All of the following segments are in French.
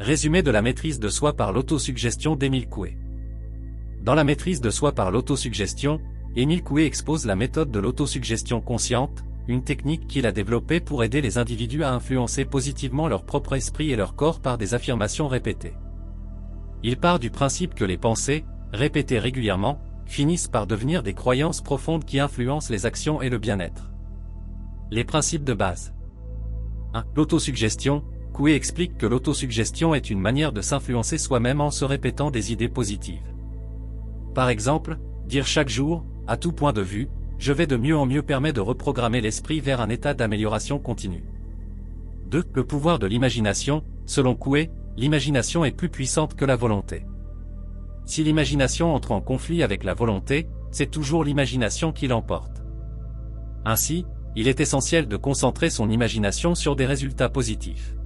Résumé de la maîtrise de soi par l'autosuggestion d'Émile Coué. Dans la maîtrise de soi par l'autosuggestion, Émile Coué expose la méthode de l'autosuggestion consciente, une technique qu'il a développée pour aider les individus à influencer positivement leur propre esprit et leur corps par des affirmations répétées. Il part du principe que les pensées, répétées régulièrement, finissent par devenir des croyances profondes qui influencent les actions et le bien-être. Les principes de base. 1. L'autosuggestion. Coué explique que l'autosuggestion est une manière de s'influencer soi-même en se répétant des idées positives. Par exemple, dire chaque jour, à tout point de vue, je vais de mieux en mieux permet de reprogrammer l'esprit vers un état d'amélioration continue. 2. Le pouvoir de l'imagination. Selon Coué, l'imagination est plus puissante que la volonté. Si l'imagination entre en conflit avec la volonté, c'est toujours l'imagination qui l'emporte. Ainsi, il est essentiel de concentrer son imagination sur des résultats positifs.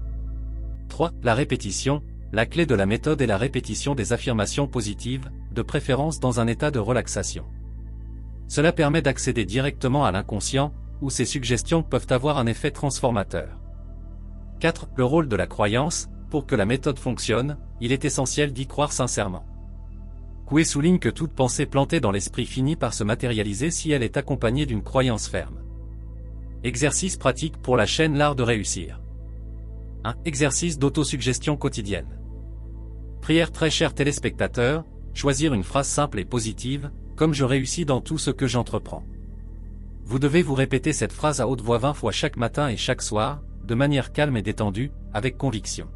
3. La répétition. La clé de la méthode est la répétition des affirmations positives, de préférence dans un état de relaxation. Cela permet d'accéder directement à l'inconscient, où ces suggestions peuvent avoir un effet transformateur. 4. Le rôle de la croyance. Pour que la méthode fonctionne, il est essentiel d'y croire sincèrement. Coué souligne que toute pensée plantée dans l'esprit finit par se matérialiser si elle est accompagnée d'une croyance ferme. Exercice pratique pour la chaîne L'Art de réussir. 1. Exercice d'autosuggestion quotidienne. Prière. Très chers téléspectateurs, choisir une phrase simple et positive, comme je réussis dans tout ce que j'entreprends. Vous devez vous répéter cette phrase à haute voix 20 fois chaque matin et chaque soir, de manière calme et détendue, avec conviction.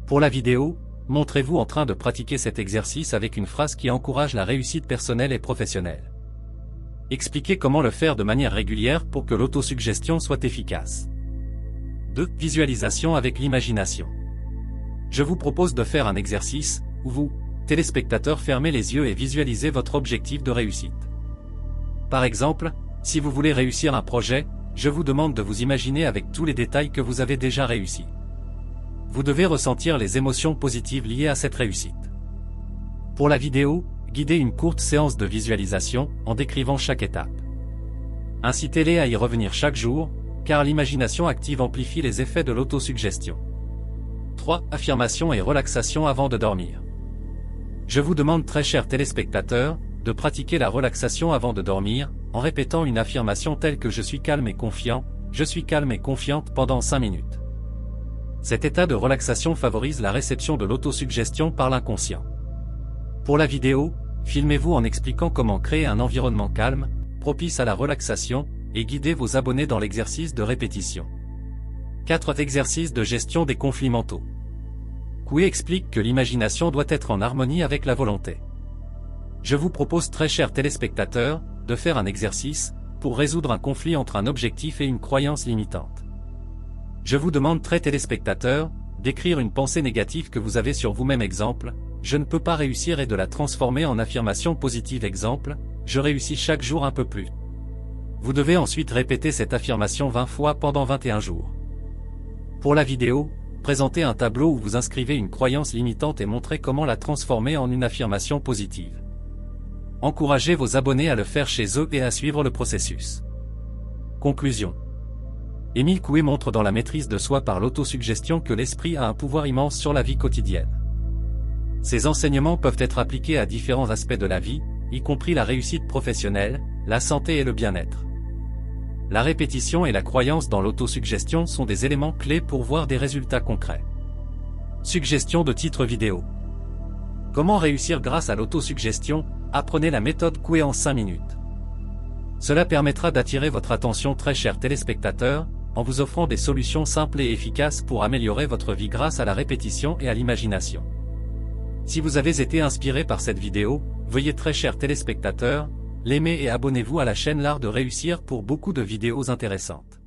Pour la vidéo, montrez-vous en train de pratiquer cet exercice avec une phrase qui encourage la réussite personnelle et professionnelle. Expliquez comment le faire de manière régulière pour que l'autosuggestion soit efficace. 2. Visualisation avec l'imagination. Je vous propose de faire un exercice, où vous, téléspectateurs, fermez les yeux et visualisez votre objectif de réussite. Par exemple, si vous voulez réussir un projet, je vous demande de vous imaginer avec tous les détails que vous avez déjà réussi. Vous devez ressentir les émotions positives liées à cette réussite. Pour la vidéo, guidez une courte séance de visualisation, en décrivant chaque étape. Incitez-les à y revenir chaque jour, car l'imagination active amplifie les effets de l'autosuggestion. 3. Affirmation et relaxation avant de dormir. Je vous demande, très chers téléspectateurs, de pratiquer la relaxation avant de dormir, en répétant une affirmation telle que je suis calme et confiant, je suis calme et confiante pendant 5 minutes. Cet état de relaxation favorise la réception de l'autosuggestion par l'inconscient. Pour la vidéo, filmez-vous en expliquant comment créer un environnement calme, propice à la relaxation, et guidez vos abonnés dans l'exercice de répétition. 4. Exercice de gestion des conflits mentaux. Coué explique que l'imagination doit être en harmonie avec la volonté. Je vous propose, très chers téléspectateurs, de faire un exercice, pour résoudre un conflit entre un objectif et une croyance limitante. Je vous demande, très téléspectateurs, d'écrire une pensée négative que vous avez sur vous-même. Exemple, je ne peux pas réussir, et de la transformer en affirmation positive. Exemple, je réussis chaque jour un peu plus. Vous devez ensuite répéter cette affirmation 20 fois pendant 21 jours. Pour la vidéo, présentez un tableau où vous inscrivez une croyance limitante et montrez comment la transformer en une affirmation positive. Encouragez vos abonnés à le faire chez eux et à suivre le processus. Conclusion. Émile Coué montre dans la maîtrise de soi par l'autosuggestion que l'esprit a un pouvoir immense sur la vie quotidienne. Ces enseignements peuvent être appliqués à différents aspects de la vie, y compris la réussite professionnelle, la santé et le bien-être. La répétition et la croyance dans l'autosuggestion sont des éléments clés pour voir des résultats concrets. Suggestion de titre vidéo. Comment réussir grâce à l'autosuggestion? Apprenez la méthode Coué en 5 minutes. Cela permettra d'attirer votre attention, très chers téléspectateurs, en vous offrant des solutions simples et efficaces pour améliorer votre vie grâce à la répétition et à l'imagination. Si vous avez été inspiré par cette vidéo, veuillez, très chers téléspectateurs, l'aimer et abonnez-vous à la chaîne L'Art de réussir pour beaucoup de vidéos intéressantes.